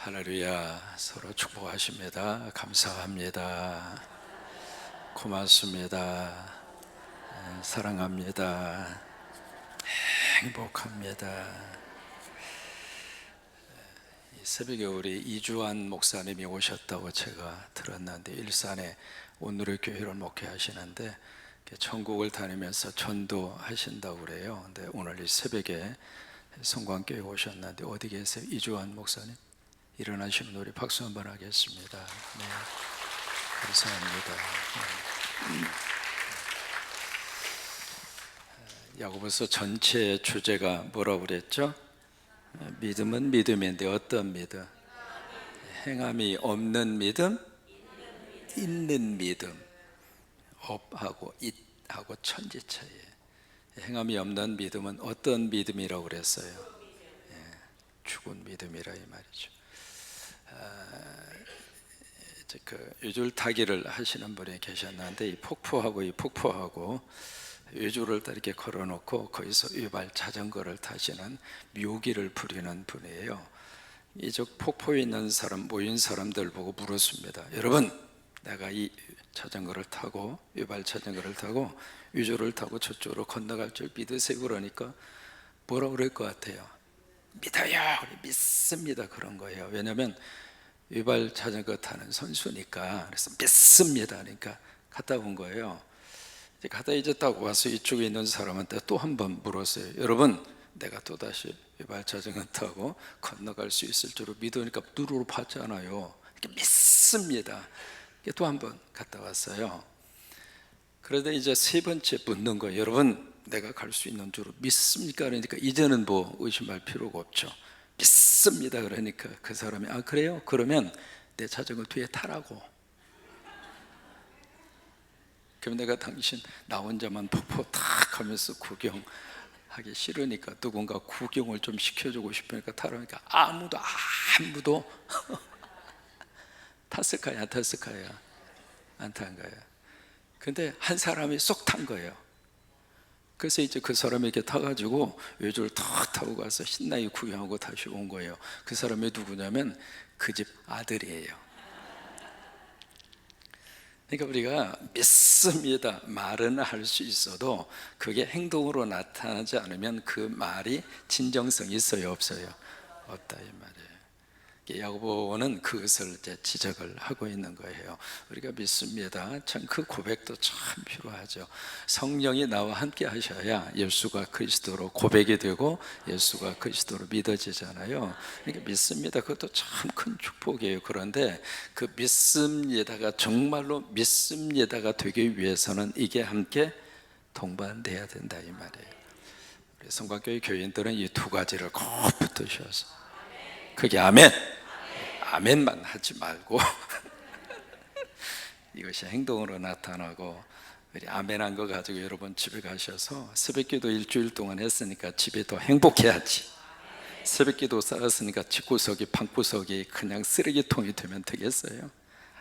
할렐루야. 서로 축복하십니다. 감사합니다. 고맙습니다. 사랑합니다. 행복합니다. 이 새벽에 우리 이주환 목사님이 오셨다고 제가 들었는데, 일산에 오늘의 교회를 목회하시는데 천국을 다니면서 전도하신다고 그래요. 근데 오늘 이 새벽에 성광교회 오셨는데 어디 계세요? 이주환 목사님 일어나시면 우리 박수 한번 하겠습니다. 네, 감사합니다. 야고보서 전체 주제가 뭐라고 그랬죠? 믿음은 믿음인데 어떤 믿음? 행함이 없는 믿음, 있는 믿음. 업하고 it하고 천지차이에요. 행함이 없는 믿음은 어떤 믿음이라고 그랬어요? 죽은 믿음이라 이 말이죠. 요줄 타기를 하시는 분이 계셨는데, 이 폭포하고 요줄을 이렇게 걸어놓고 거기서 위발 자전거를 타시는 묘기를 부리는 분이에요. 이쪽 폭포에 있는 사람, 모인 사람들 보고 물었습니다. 여러분, 내가 이 자전거를 타고 위발 자전거를 타고 요줄을 타고 저쪽으로 건너갈 줄 믿으세요? 그러니까 뭐라고 그럴 것 같아요? 믿어요, 믿습니다, 그런 거예요. 왜냐하면 위발 자전거 타는 선수니까. 그래서 믿습니다, 그러니까 갔다 온 거예요. 이제 딱 와서 이쪽에 있는 사람한테 또 한 번 물었어요. 여러분, 내가 또다시 위발 자전거 타고 건너갈 수 있을 줄을 믿으니까 누르르 봤잖아요. 믿습니다. 또 한 번 갔다 왔어요. 그런데 이제 세 번째 묻는 거예요. 여러분, 내가 갈 수 있는 줄 믿습니까? 그러니까 이제는 뭐 의심할 필요가 없죠. 믿습니다. 그러니까 그 사람이 아 그래요? 그러면 내 자전거 뒤에 타라고. 그럼 내가 당신 나 혼자만 폭포 탁 하면서 구경하기 싫으니까 누군가 구경을 좀 시켜주고 싶으니까 타라니까 아무도 탔을까요? 안 탔을까요? 안 탄 거예요. 근데 한 사람이 쏙 탄 거예요. 그래서 이제 그 사람이 이렇게 타가지고 요줄 탁 타고 가서 신나게 구경하고 다시 온 거예요. 그 사람이 누구냐면 그 집 아들이에요. 그러니까 우리가 믿습니다 말은 할 수 있어도 그게 행동으로 나타나지 않으면 그 말이 진정성이 있어요, 없어요? 없다 이 말이에요. 야고보는 그것을 이제 지적을 하고 있는 거예요. 우리가 믿습니다. 참 그 고백도 참 필요하죠. 성령이 나와 함께 하셔야 예수가 그리스도로 고백이 되고 예수가 그리스도로 믿어지잖아요. 그러니까 믿습니다. 그것도 참 큰 축복이에요. 그런데 그 믿습니다가 정말로 믿습니다가 되기 위해서는 이게 함께 동반돼야 된다 이 말이에요. 우리 성곽교회 교인들은 이 두 가지를 꼭 붙드셔서 그게 아멘만 하지 말고 이것이 행동으로 나타나고, 우리 아멘한 거 가지고 여러분 집에 가셔서 새벽기도 일주일 동안 했으니까 집에 더 행복해야지. 새벽기도 쌓았으니까 집구석이 방구석이 그냥 쓰레기통이 되면 되겠어요?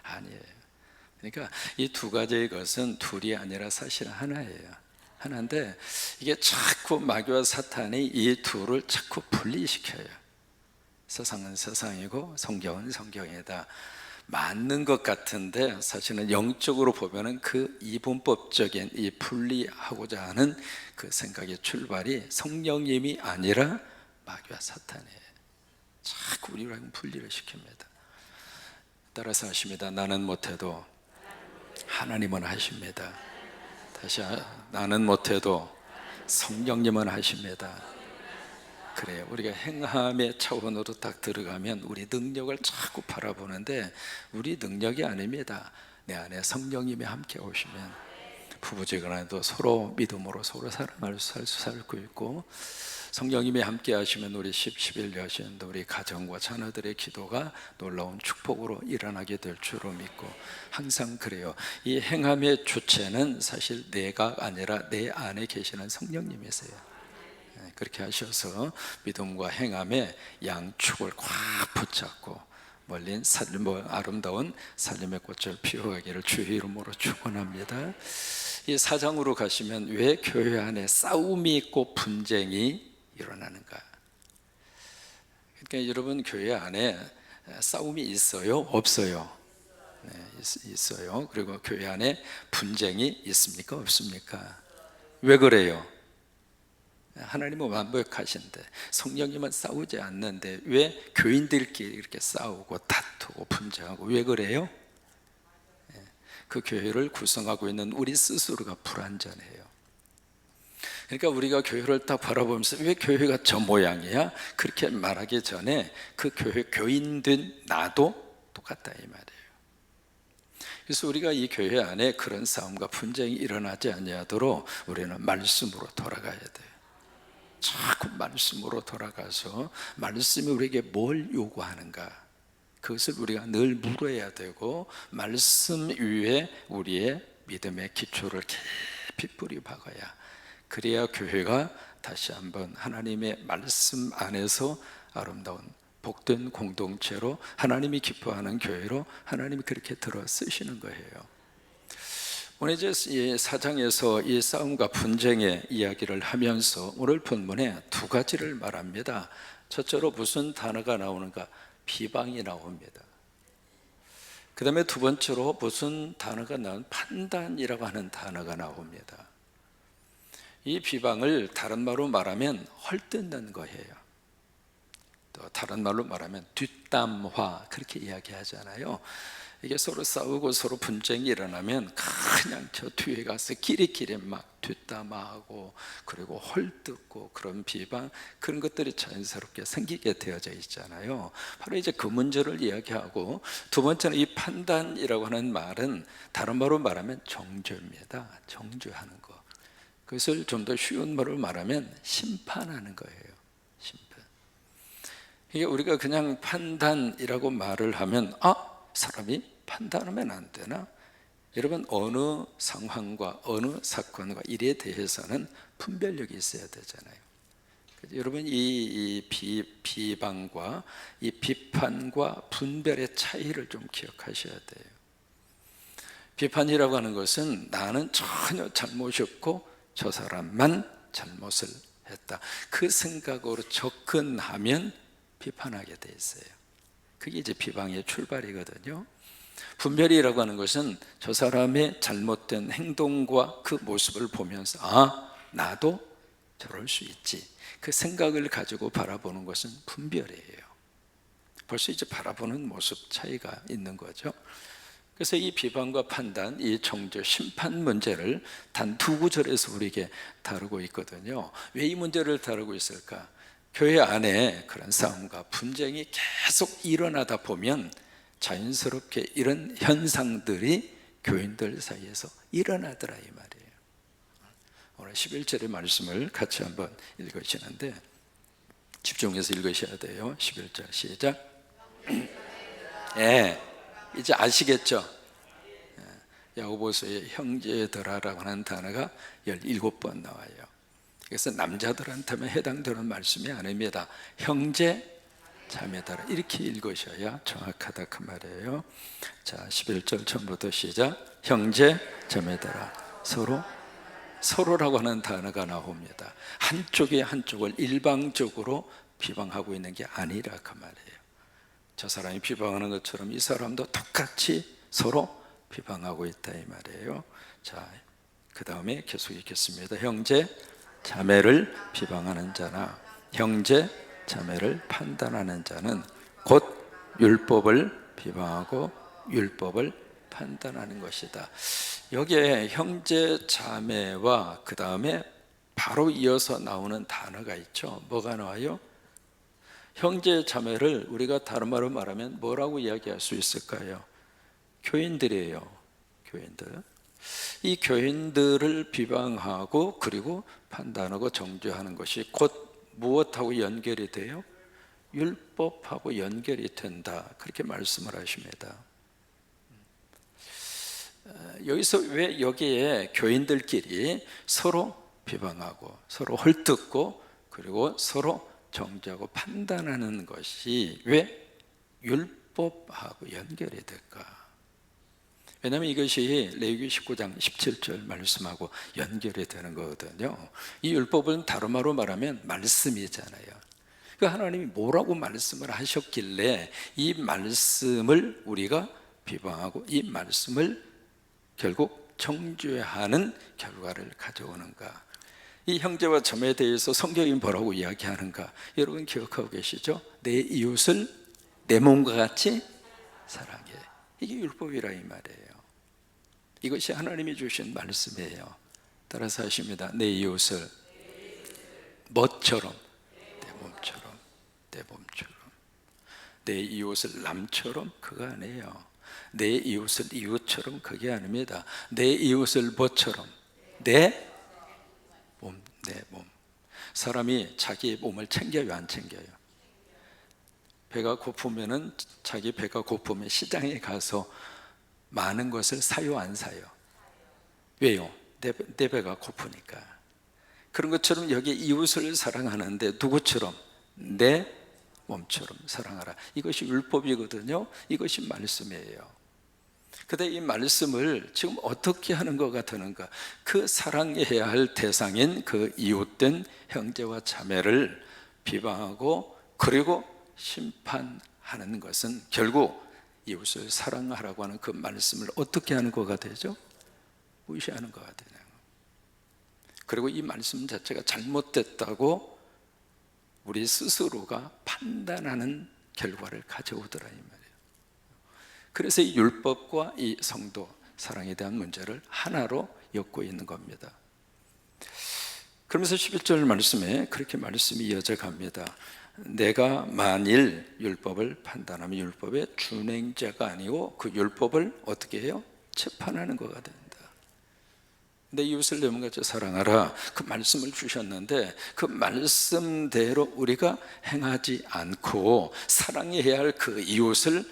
아니에요. 그러니까 이 두 가지의 것은 둘이 아니라 사실 하나예요. 하나인데 이게 자꾸 마귀와 사탄이 이 둘을 자꾸 분리시켜요. 세상은 세상이고 성경은 성경이다. 맞는 것 같은데 사실은 영적으로 보면은 그 이분법적인 이 분리하고자 하는 그 생각의 출발이 성령님이 아니라 마귀와 사탄이에요. 자꾸 우리를 분리를 시킵니다. 따라서 하십니다. 나는 못해도 하나님은 하십니다. 다시 나는 못해도 성령님은 하십니다. 그래요. 우리가 행함의 차원으로 딱 들어가면 우리 능력을 자꾸 바라보는데 우리 능력이 아닙니다. 내 안에 성령님이 함께 오시면 부부지간에도 서로 믿음으로 서로 사랑할 수 살고 있고, 성령님이 함께 하시면 우리 10, 11 여신도 우리 가정과 자녀들의 기도가 놀라운 축복으로 일어나게 될 줄로 믿고 항상 그래요. 이 행함의 주체는 사실 내가 아니라 내 안에 계시는 성령님이세요. 그렇게 하셔서 믿음과 행함의 양축을 꽉 붙잡고 멀린 아름다운 살림의 꽃을 피워가기를 주의 이름으로 축원합니다. 이 4장으로 가시면 왜 교회 안에 싸움이 있고 분쟁이 일어나는가? 그러니까 여러분 교회 안에 싸움이 있어요? 없어요? 네, 있어요. 그리고 교회 안에 분쟁이 있습니까? 없습니까? 왜 그래요? 하나님은 완벽하신데 성령님은 싸우지 않는데 왜 교인들끼리 이렇게 싸우고 다투고 분쟁하고 왜 그래요? 그 교회를 구성하고 있는 우리 스스로가 불완전해요. 그러니까 우리가 교회를 딱 바라보면서 왜 교회가 저 모양이야? 그렇게 말하기 전에 그 교회 교인된 나도 똑같다 이 말이에요. 그래서 우리가 이 교회 안에 그런 싸움과 분쟁이 일어나지 아니하도록 우리는 말씀으로 돌아가야 돼요. 자꾸 말씀으로 돌아가서 말씀이 우리에게 뭘 요구하는가 그것을 우리가 늘 물어야 되고 말씀 위에 우리의 믿음의 기초를 깊이 뿌리 박아야 그래야 교회가 다시 한번 하나님의 말씀 안에서 아름다운 복된 공동체로 하나님이 기뻐하는 교회로 하나님이 그렇게 들어 쓰시는 거예요. 오늘 이제 이 4장에서 이 싸움과 분쟁의 이야기를 하면서 오늘 본문에 두 가지를 말합니다. 첫째로 무슨 단어가 나오는가? 비방이 나옵니다. 그 다음에 두 번째로 무슨 단어가 나온 판단이라고 하는 단어가 나옵니다. 이 비방을 다른 말로 말하면 헐뜯는 거예요. 또 다른 말로 말하면 뒷담화 그렇게 이야기하잖아요. 이게 서로 싸우고 서로 분쟁이 일어나면 그냥 저 뒤에 가서 끼리끼리 막 뒷담화하고 그리고 헐뜯고 그런 비방 그런 것들이 자연스럽게 생기게 되어져 있잖아요. 바로 이제 그 문제를 이야기하고 두 번째는 이 판단이라고 하는 말은 다른 말로 말하면 정죄입니다. 정죄하는 거. 그것을 좀 더 쉬운 말로 말하면 심판하는 거예요. 심판. 이게 우리가 그냥 판단이라고 말을 하면 사람이 판단하면 안 되나? 여러분 어느 상황과 어느 사건과 일에 대해서는 분별력이 있어야 되잖아요. 여러분 이 비방과 이 비판과 분별의 차이를 좀 기억하셔야 돼요. 비판이라고 하는 것은 나는 전혀 잘못이 없고 저 사람만 잘못을 했다 그 생각으로 접근하면 비판하게 돼 있어요. 그게 이제 비방의 출발이거든요. 분별이라고 하는 것은 저 사람의 잘못된 행동과 그 모습을 보면서 나도 저럴 수 있지 그 생각을 가지고 바라보는 것은 분별이에요. 벌써 이제 바라보는 모습 차이가 있는 거죠. 그래서 이 비방과 판단, 이 정죄, 심판 문제를 단 두 구절에서 우리에게 다루고 있거든요. 왜 이 문제를 다루고 있을까? 교회 안에 그런 싸움과 분쟁이 계속 일어나다 보면 자연스럽게 이런 현상들이 교인들 사이에서 일어나더라 이 말이에요. 오늘 11절의 말씀을 같이 한번 읽으시는데 집중해서 읽으셔야 돼요. 11절 시작. 이제 아시겠죠? 야고보서의 형제들아라고 하는 단어가 17번 나와요. 그래서 남자들한테만 해당되는 말씀이 아닙니다. 형제 자매들아 이렇게 읽으셔야 정확하다 그 말이에요. 자 11절 처음부터 시작. 형제 자매들아 서로라고 하는 단어가 나옵니다. 한쪽이 한쪽을 일방적으로 비방하고 있는 게 아니라 그 말이에요. 저 사람이 비방하는 것처럼 이 사람도 똑같이 서로 비방하고 있다 이 말이에요. 자, 그 다음에 계속 읽겠습니다. 형제 자매를 비방하는 자나 형제 자매를 판단하는 자는 곧 율법을 비방하고 율법을 판단하는 것이다. 여기에 형제 자매와 그 다음에 바로 이어서 나오는 단어가 있죠. 뭐가 나와요? 형제 자매를 우리가 다른 말로 말하면 뭐라고 이야기할 수 있을까요? 교인들이에요. 교인들. 이 교인들을 비방하고 그리고 판단하고 정죄하는 것이 곧 무엇하고 연결이 돼요? 율법하고 연결이 된다. 그렇게 말씀을 하십니다. 여기서 왜 여기에 교인들끼리 서로 비방하고 서로 헐뜯고 그리고 서로 정죄하고 판단하는 것이 왜 율법하고 연결이 될까? 왜냐하면 이것이 레위기 19장 17절 말씀하고 연결이 되는 거거든요. 이 율법은 다른 말로 말하면 말씀이잖아요. 그 하나님이 뭐라고 말씀을 하셨길래 이 말씀을 우리가 비방하고 이 말씀을 결국 정죄하는 결과를 가져오는가? 이 형제와 자매에 대해서 성경이 뭐라고 이야기하는가? 여러분 기억하고 계시죠? 내 이웃을 내 몸과 같이 사랑해. 이게 율법이라 이 말이에요. 이것이 하나님이 주신 말씀이에요. 따라서 하십니다. 내 이웃을 뭐처럼? 내 몸처럼. 내 몸처럼. 내 이웃을 남처럼? 그거 아니에요. 내 이웃을 이웃처럼? 그게 아닙니다. 내 이웃을 뭐처럼? 내 몸, 내 몸. 사람이 자기 몸을 챙겨요, 안 챙겨요? 배가 고프면은 자기 배가 고프면 시장에 가서 많은 것을 사요, 안 사요? 왜요? 내 배가 고프니까. 그런 것처럼 여기 이웃을 사랑하는데 누구처럼? 내 몸처럼 사랑하라. 이것이 율법이거든요. 이것이 말씀이에요. 근데 이 말씀을 지금 어떻게 하는 것 같으는가? 그 사랑해야 할 대상인 그 이웃된 형제와 자매를 비방하고 그리고 심판하는 것은 결국 이웃을 사랑하라고 하는 그 말씀을 어떻게 하는 거가 되죠? 무시하는 거가 되네요. 그리고 이 말씀 자체가 잘못됐다고 우리 스스로가 판단하는 결과를 가져오더라 이 말이에요. 그래서 이 율법과 이 성도 사랑에 대한 문제를 하나로 엮고 있는 겁니다. 그러면서 11절 말씀에 그렇게 말씀이 이어져 갑니다. 내가 만일 율법을 판단하면 율법의 준행자가 아니고 그 율법을 어떻게 해요? 재판하는 거가 된다. 내 이웃을 내 몸같이 사랑하라. 그 말씀을 주셨는데 그 말씀대로 우리가 행하지 않고 사랑해야 할 그 이웃을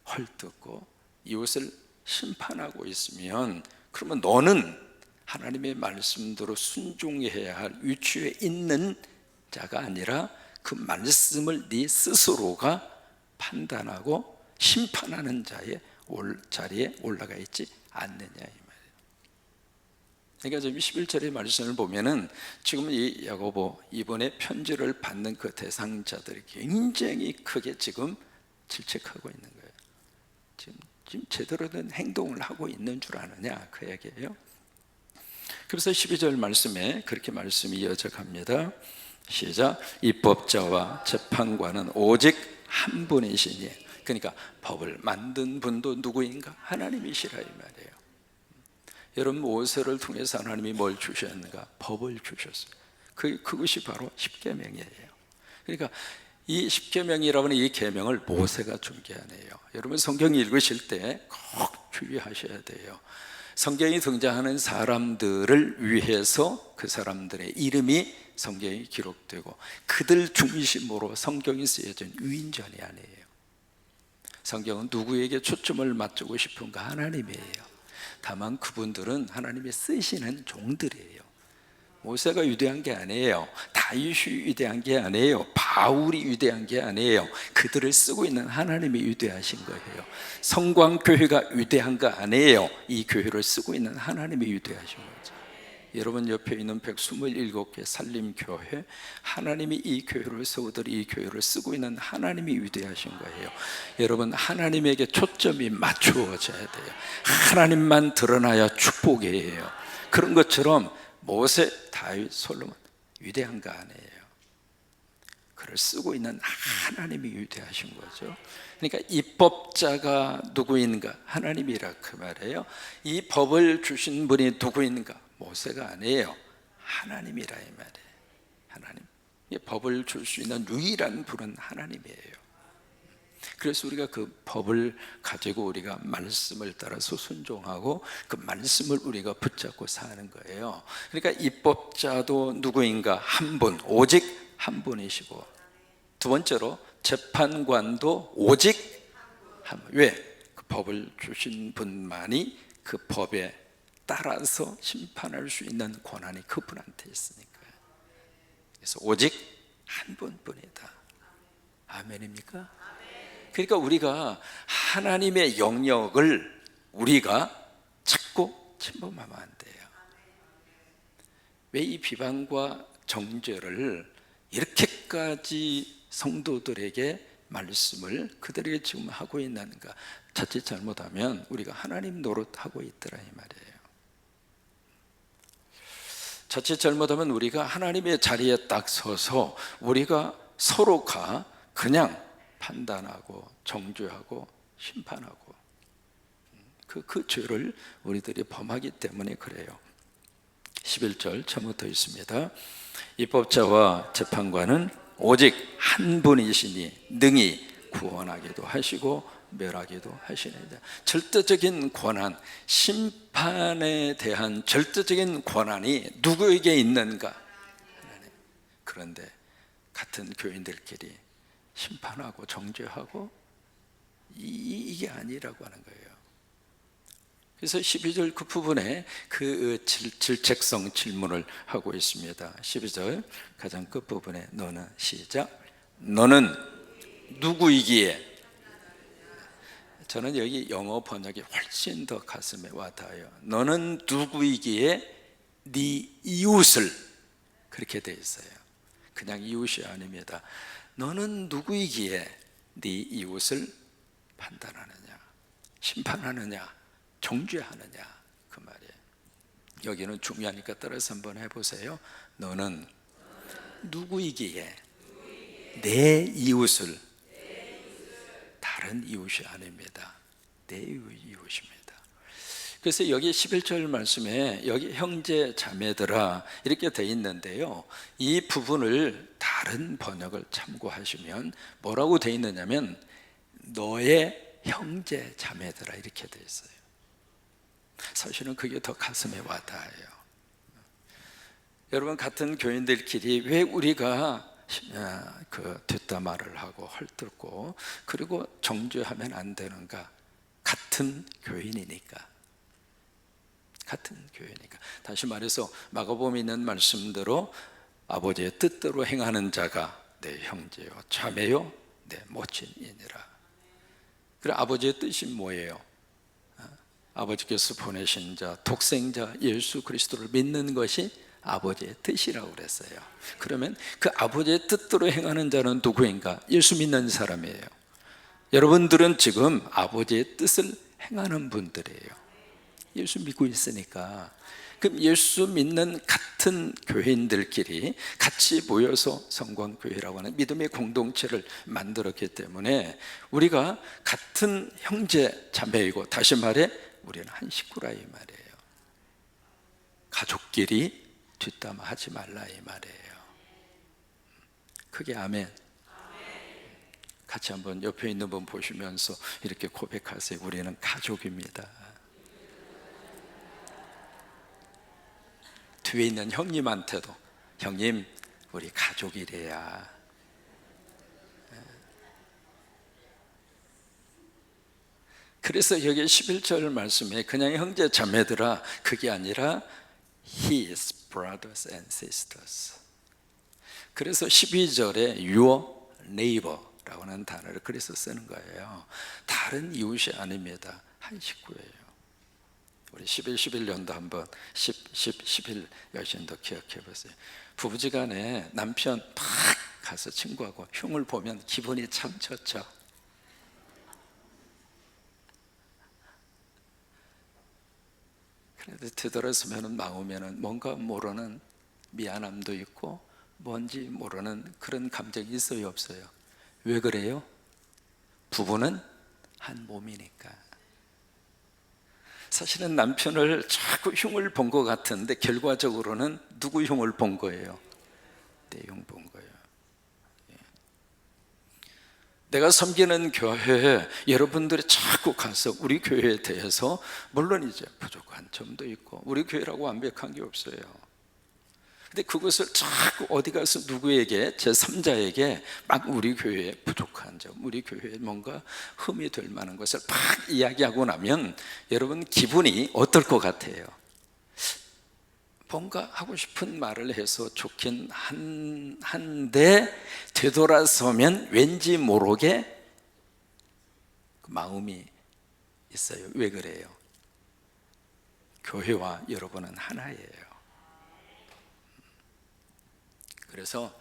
헐뜯고 이웃을 심판하고 있으면 그러면 너는 하나님의 말씀대로 순종해야 할 위치에 있는 자가 아니라 그 말씀을 네 스스로가 판단하고 심판하는 자리에 올라가 있지 않느냐 이 말이에요. 그러니까 지금 11절의 말씀을 보면은 지금 이 야고보 이번에 편지를 받는 그 대상자들이 굉장히 크게 지금 질책하고 있는 거예요. 지금 제대로 된 행동을 하고 있는 줄 아느냐 그 얘기예요. 그래서 12절 말씀에 그렇게 말씀이 이어져 갑니다. 시작. 입법자와 재판관은 오직 한 분이시니, 그러니까 법을 만든 분도 누구인가? 하나님이시라 이 말이에요. 여러분 모세를 통해서 하나님이 뭘 주셨는가? 법을 주셨어요. 그것이 바로 십계명이에요. 그러니까 이 십계명이라고 하는 이 계명을 모세가 준 게 아니에요. 여러분 성경 읽으실 때 꼭 주의하셔야 돼요. 성경이 등장하는 사람들을 위해서 그 사람들의 이름이 성경에 기록되고 그들 중심으로 성경이 쓰여진 위인전이 아니에요. 성경은 누구에게 초점을 맞추고 싶은가? 하나님이에요. 다만 그분들은 하나님이 쓰시는 종들이에요. 모세가 위대한 게 아니에요. 다윗이 위대한 게 아니에요. 바울이 위대한 게 아니에요. 그들을 쓰고 있는 하나님이 위대하신 거예요. 성광교회가 위대한 거 아니에요. 이 교회를 쓰고 있는 하나님이 위대하신 거죠. 여러분 옆에 있는 127개 산림교회, 하나님이 이 교회를 세우더니 이 교회를 쓰고 있는 하나님이 위대하신 거예요. 여러분 하나님에게 초점이 맞추어져야 돼요. 하나님만 드러나야 축복이에요. 그런 것처럼 모세, 다윗, 솔로몬 위대한 거 아니에요. 그를 쓰고 있는 하나님이 위대하신 거죠. 그러니까 입법자가 누구인가? 하나님이라 그 말이에요. 이 법을 주신 분이 누구인가? 모세가 아니에요. 하나님이라 이 말이에요. 하나님. 이 법을 줄 수 있는 유일한 분은 하나님이에요. 그래서 우리가 그 법을 가지고 우리가 말씀을 따라서 순종하고 그 말씀을 우리가 붙잡고 사는 거예요. 그러니까 입법자도 누구인가? 한 분, 오직 한 분이시고, 두 번째로 재판관도 오직 한 분. 왜? 그 법을 주신 분만이 그 법에 따라서 심판할 수 있는 권한이 그분한테 있으니까. 그래서 오직 한 분뿐이다. 아멘입니까? 그러니까 우리가 하나님의 영역을 우리가 자꾸 침범하면 안 돼요. 왜 이 비방과 정죄를 이렇게까지 성도들에게 말씀을 그들에게 지금 하고 있는가? 자칫 잘못하면 우리가 하나님 노릇하고 있더라 이 말이에요. 자칫 잘못하면 우리가 하나님의 자리에 딱 서서 우리가 서로가 그냥 판단하고 정죄하고 심판하고 그 죄를 우리들이 범하기 때문에 그래요. 11절 처음부터 있습니다. 입법자와 재판관은 오직 한 분이시니 능히 구원하기도 하시고 멸하기도 하시느니라. 절대적인 권한, 심판에 대한 절대적인 권한이 누구에게 있는가? 그런데 같은 교인들끼리 심판하고 정죄하고 이게 아니라고 하는 거예요. 그래서 12절 그 부분에 그 질책성 질문을 하고 있습니다. 12절 가장 끝부분에 너는 시작. 너는 누구이기에? 저는 여기 영어 번역이 훨씬 더 가슴에 와닿아요. 너는 누구이기에 네 이웃을, 그렇게 돼 있어요. 그냥 이웃이 아닙니다. 너는 누구이기에 네 이웃을 판단하느냐, 심판하느냐, 정죄하느냐, 그 말이에요. 여기는 중요하니까 따라서 한번 해보세요. 너는 누구이기에 내 이웃을, 다른 이웃이 아닙니다. 내 이웃입니다. 그래서 여기 11절 말씀에 여기 형제 자매들아 이렇게 돼 있는데요, 이 부분을 다른 번역을 참고하시면 뭐라고 돼 있느냐면 너의 형제 자매들아 이렇게 돼 있어요. 사실은 그게 더 가슴에 와닿아요. 여러분, 같은 교인들끼리 왜 우리가 그 뒷담화를 하고 헐뜯고 그리고 정죄하면 안 되는가? 같은 교인이니까. 같은 교회니까. 다시 말해서 마가복음에 있는 말씀대로 아버지의 뜻대로 행하는 자가 내 형제요 자매요 내 모친이니라. 그래, 아버지의 뜻이 뭐예요? 아버지께서 보내신 자, 독생자 예수 그리스도를 믿는 것이 아버지의 뜻이라고 그랬어요. 그러면 그 아버지의 뜻대로 행하는 자는 누구인가? 예수 믿는 사람이에요. 여러분들은 지금 아버지의 뜻을 행하는 분들이에요. 예수 믿고 있으니까. 그럼 예수 믿는 같은 교인들끼리 같이 모여서 성광교회라고 하는 믿음의 공동체를 만들었기 때문에 우리가 같은 형제 자매이고, 다시 말해 우리는 한 식구라 이 말이에요. 가족끼리 뒷담화하지 말라 이 말이에요. 그게 아멘. 같이 한번 옆에 있는 분 보시면서 이렇게 고백하세요. 우리는 가족입니다. 뒤에 있는 형님한테도 형님 우리 가족이래야. 그래서 여기 11절 말씀에 그냥 형제 자매들아, 그게 아니라 his brothers and sisters. 그래서 12절에 your neighbor라고 하는 단어를 그래서 쓰는 거예요. 다른 이웃이 아닙니다. 한 식구예요. 우리 11년도 한번 11 여신도 기억해 보세요. 부부지간에 남편 팍 가서 친구하고 흉을 보면 기분이 참 좋죠. 그런데 되돌아서면 마음에는 뭔가 모르는 미안함도 있고 뭔지 모르는 그런 감정이 있어요, 없어요? 왜 그래요? 부부는 한 몸이니까. 사실은 남편을 자꾸 흉을 본 것 같은데 결과적으로는 누구 흉을 본 거예요? 내 흉 본 거예요. 내가 섬기는 교회에 여러분들이 자꾸 가서 우리 교회에 대해서, 물론 이제 부족한 점도 있고 우리 교회라고 완벽한 게 없어요. 근데 그것을 자꾸 어디 가서 누구에게, 제3자에게 막 우리 교회에 부족한 점, 우리 교회에 뭔가 흠이 될 만한 것을 막 이야기하고 나면 여러분 기분이 어떨 것 같아요? 뭔가 하고 싶은 말을 해서 좋긴 한데 되돌아서면 왠지 모르게 그 마음이 있어요. 왜 그래요? 교회와 여러분은 하나예요. 그래서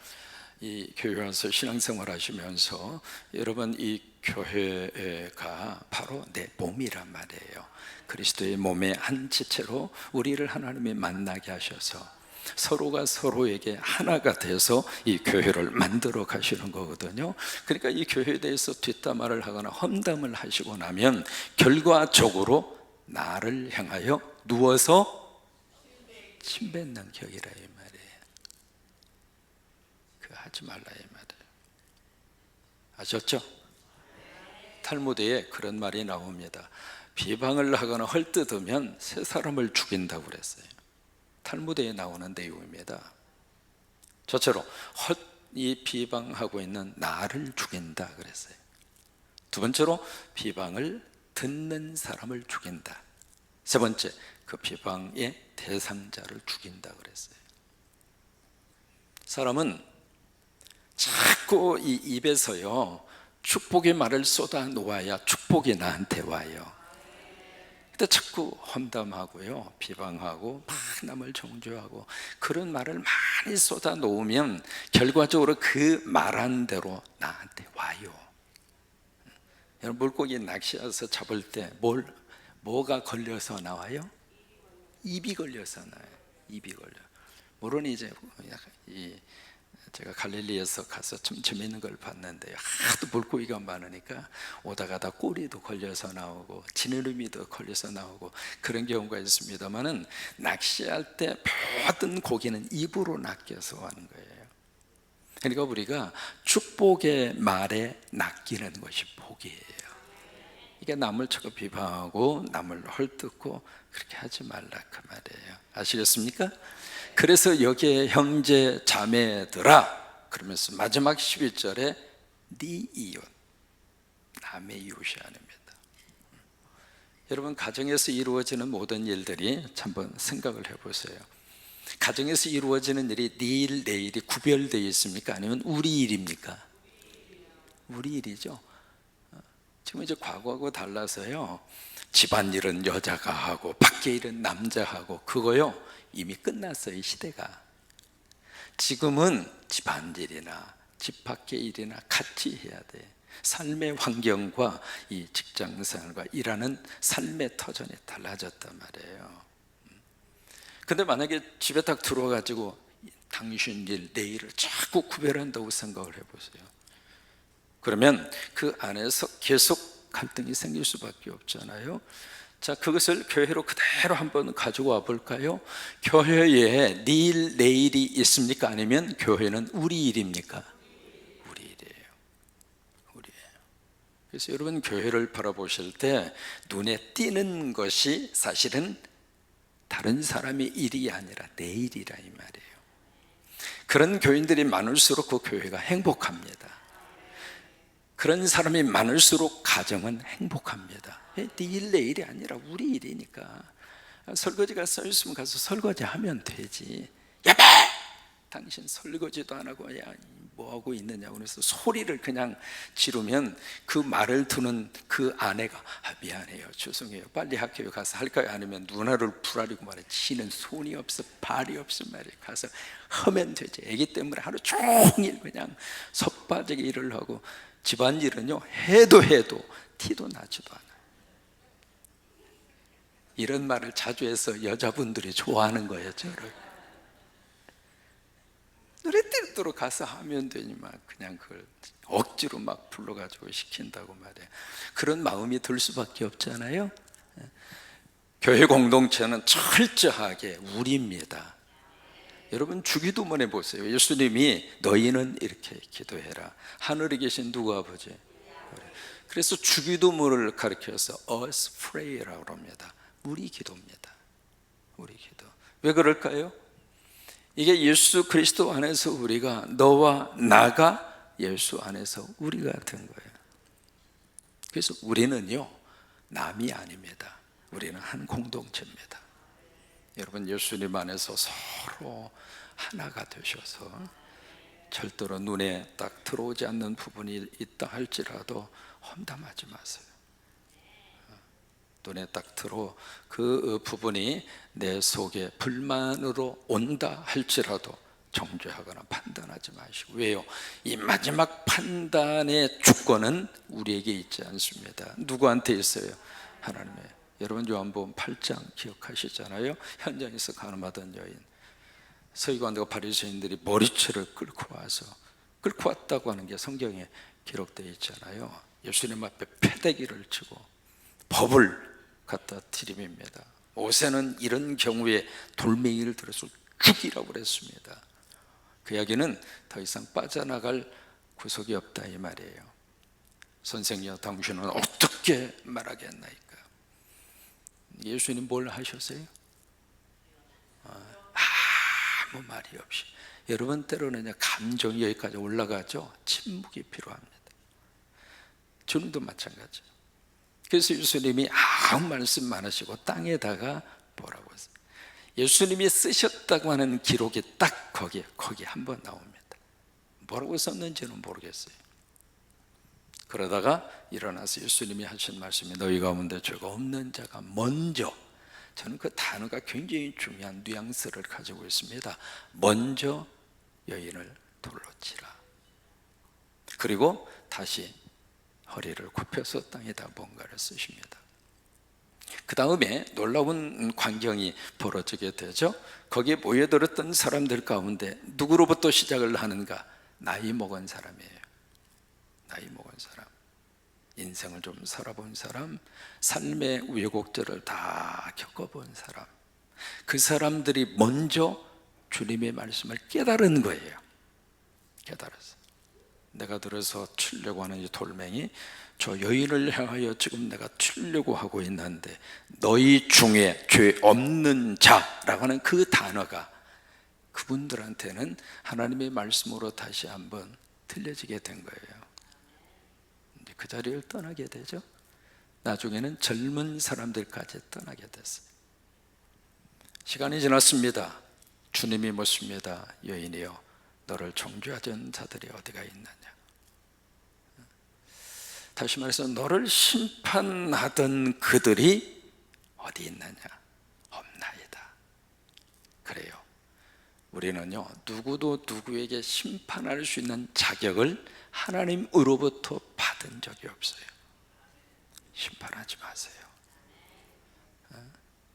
이 교회 와서 신앙생활 하시면서 여러분 이 교회가 바로 내 몸이란 말이에요. 그리스도의 몸의 한 지체로 우리를 하나님이 만나게 하셔서 서로가 서로에게 하나가 돼서 이 교회를 만들어 가시는 거거든요. 그러니까 이 교회에 대해서 뒷담화를 하거나 험담을 하시고 나면 결과적으로 나를 향하여 누워서 침 뱉는 격이라 이 말이에요. 그거 하지 말라 이 말이에요. 아셨죠? 탈무드에 그런 말이 나옵니다. 비방을 하거나 헐뜯으면 새 사람을 죽인다고 그랬어요. 탈무드에 나오는 내용입니다. 첫째로 이 비방하고 있는 나를 죽인다 그랬어요. 두 번째로 비방을 듣는 사람을 죽인다. 세 번째, 그 비방의 대상자를 죽인다 그랬어요. 사람은 자꾸 이 입에서요 축복의 말을 쏟아 놓아야 축복이 나한테 와요. 근데 자꾸 험담하고요 비방하고 막 남을 정죄하고 그런 말을 많이 쏟아 놓으면 결과적으로 그 말한 대로 나한테 와요. 여러분 물고기 낚시해서 잡을 때 뭐가 걸려서 나와요? 입이 걸려서 나와요. 입이 걸려. 물론 이제 제가 갈릴리에서 가서 좀 재미있는 걸 봤는데 하도 물고기가 많으니까 오다 가다 꼬리도 걸려서 나오고 지느러미도 걸려서 나오고 그런 경우가 있습니다만은 낚시할 때 모든 고기는 입으로 낚여서 하는 거예요. 그러니까 우리가 축복의 말에 낚이는 것이 복이에요. 이게 남을 자꾸 비방하고 남을 헐뜯고 그렇게 하지 말라 그 말이에요. 아시겠습니까? 그래서 여기에 형제 자매들아 그러면서 마지막 11절에 네 이웃 남의 이웃이 아닙니다. 여러분 가정에서 이루어지는 모든 일들이 한번 생각을 해보세요. 가정에서 이루어지는 일이 네 일, 내 일이 구별되어 있습니까? 아니면 우리 일입니까? 우리 일이죠. 지금 이제 과거하고 달라서요 집안일은 여자가 하고 밖에 일은 남자가 하고 그거요 이미 끝났어요. 이 시대가. 지금은 집안일이나 집 밖의 일이나 같이 해야 돼. 삶의 환경과 이 직장생활과 일하는 삶의 터전이 달라졌단 말이에요. 근데 만약에 집에 딱 들어와가지고 당신 일, 내 일을 자꾸 구별한다고 생각을 해보세요. 그러면 그 안에서 계속 갈등이 생길 수밖에 없잖아요. 자, 그것을 교회로 그대로 한번 가지고 와 볼까요? 교회에 네 일, 내 일이 있습니까? 아니면 교회는 우리 일입니까? 우리 일이에요. 우리예요. 그래서 여러분 교회를 바라보실 때 눈에 띄는 것이 사실은 다른 사람의 일이 아니라 내 일이라 이 말이에요. 그런 교인들이 많을수록 그 교회가 행복합니다. 그런 사람이 많을수록 가정은 행복합니다. 네 일, 내 일이 아니라 우리 일이니까. 설거지가 써있으면 가서 설거지 하면 되지. 야배! 당신 설거지도 안 하고 야 뭐하고 있느냐고 그래서 소리를 그냥 지르면 그 말을 듣는 그 아내가 미안해요 죄송해요 빨리 학교에 가서 할까요? 아니면 누나를 불아리고 말해 지는 손이 없어 발이 없어 말이에요. 가서 하면 되지. 애기 때문에 하루 종일 그냥 섭바지게 일을 하고 집안일은요 해도 티도 나지도 않아요. 이런 말을 자주 해서 여자분들이 좋아하는 거예요. 저를 노래대로 가서 하면 되니만 그냥 그걸 억지로 막 불러가지고 시킨다고 말이에요. 그런 마음이 들 수밖에 없잖아요. 교회 공동체는 철저하게 우리입니다. 여러분 주기도문 해보세요. 예수님이 너희는 이렇게 기도해라. 하늘에 계신 누구 아버지. 그래서 주기도문을 가르쳐서 us pray라고 합니다. 우리 기도입니다. 우리 기도. 왜 그럴까요? 이게 예수 그리스도 안에서 우리가 너와 나가 예수 안에서 우리가 된 거예요. 그래서 우리는요 남이 아닙니다. 우리는 한 공동체입니다. 여러분 예수님 안에서 서로 하나가 되셔서 절대로 눈에 딱 들어오지 않는 부분이 있다 할지라도 험담하지 마세요. 눈에 딱 들어 그 부분이 내 속에 불만으로 온다 할지라도 정죄하거나 판단하지 마시고. 왜요? 이 마지막 판단의 주권은 우리에게 있지 않습니다. 누구한테 있어요? 하나님의. 여러분 요한복음 8장 기억하시잖아요. 현장에서 간음하던 여인, 서기관들과 바리새인들이 머리채를 끌고 왔다고 하는 게 성경에 기록되어 있잖아요. 예수님 앞에 패대기를 치고 법을 갖다 들이밉니다. 모세는 이런 경우에 돌멩이를 들어서 죽이라고 그랬습니다. 그 이야기는 더 이상 빠져나갈 구석이 없다 이 말이에요. 선생님, 당신은 어떻게 말하겠나이까? 예수님 뭘 하셨어요? 아무 말이 없이. 여러분 때로는 감정이 여기까지 올라가죠. 침묵이 필요합니다. 주님도 마찬가지. 그래서 예수님이 아무 말씀 안 하시고 땅에다가 뭐라고 했어요? 예수님이 쓰셨다고 하는 기록이 딱 거기 한번 나옵니다. 뭐라고 썼는지는 모르겠어요. 그러다가 일어나서 예수님이 하신 말씀이 너희 가운데 죄가 없는 자가 먼저, 저는 그 단어가 굉장히 중요한 뉘앙스를 가지고 있습니다. 먼저 여인을 돌로 치라. 그리고 다시 허리를 굽혀서 땅에다 뭔가를 쓰십니다. 그 다음에 놀라운 광경이 벌어지게 되죠. 거기에 모여들었던 사람들 가운데 누구로부터 시작을 하는가? 나이 먹은 사람이에요. 나이 먹은 사람, 인생을 좀 살아본 사람, 삶의 우여곡절을 다 겪어본 사람, 그 사람들이 먼저 주님의 말씀을 깨달은 거예요. 깨달았어요. 내가 들어서 치려고 하는 이 돌멩이, 저 여인을 향하여 지금 내가 치려고 하고 있는데 너희 중에 죄 없는 자라고 하는 그 단어가 그분들한테는 하나님의 말씀으로 다시 한번 들려지게 된 거예요. 이제 그 자리를 떠나게 되죠. 나중에는 젊은 사람들까지 떠나게 됐어요. 시간이 지났습니다. 주님이 묻습니다. 여인이여, 너를 정죄하던 자들이 어디가 있느냐? 다시 말해서 너를 심판하던 그들이 어디 있느냐? 없나이다. 그래요. 우리는요, 누구도 누구에게 심판할 수 있는 자격을 하나님으로부터 받은 적이 없어요. 심판하지 마세요.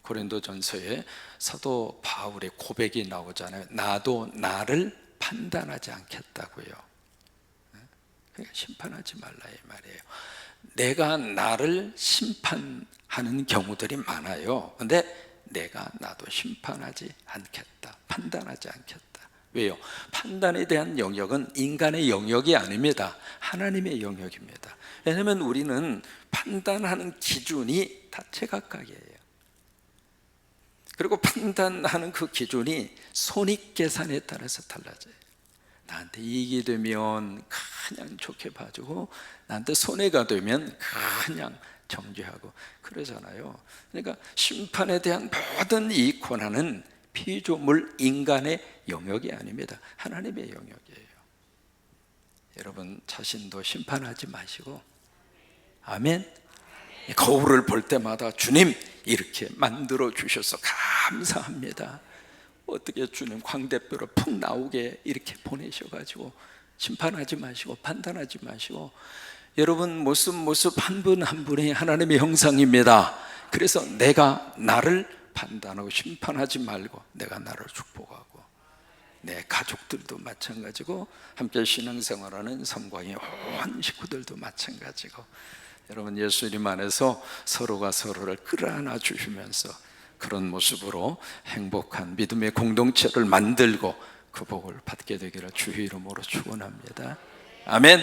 고린도전서에 사도 바울의 고백이 나오잖아요. 나도 나를 판단하지 않겠다고요. 그러니까 심판하지 말라 이 말이에요. 내가 나를 심판하는 경우들이 많아요. 근데 내가 나도 심판하지 않겠다, 판단하지 않겠다. 왜요? 판단에 대한 영역은 인간의 영역이 아닙니다. 하나님의 영역입니다. 왜냐하면 우리는 판단하는 기준이 다 제각각이에요. 그리고 판단하는 그 기준이 손익계산에 따라서 달라져요. 나한테 이익이 되면 그냥 좋게 봐주고, 나한테 손해가 되면 그냥 정죄하고 그러잖아요. 그러니까 심판에 대한 모든 이 권한은 피조물 인간의 영역이 아닙니다. 하나님의 영역이에요. 여러분 자신도 심판하지 마시고, 아멘. 거울을 볼 때마다 주님 이렇게 만들어 주셔서 감사합니다. 어떻게 주님 광대뼈로 푹 나오게 이렇게 보내셔가지고 심판하지 마시고 판단하지 마시고, 여러분 모습 한 분 한 분이 하나님의 형상입니다. 그래서 내가 나를 판단하고 심판하지 말고 내가 나를 축복하고, 내 가족들도 마찬가지고 함께 신앙생활하는 섬광의 온 식구들도 마찬가지고, 여러분 예수님 안에서 서로가 서로를 끌어안아 주시면서 그런 모습으로 행복한 믿음의 공동체를 만들고 그 복을 받게 되기를 주의 이름으로 축원합니다. 아멘.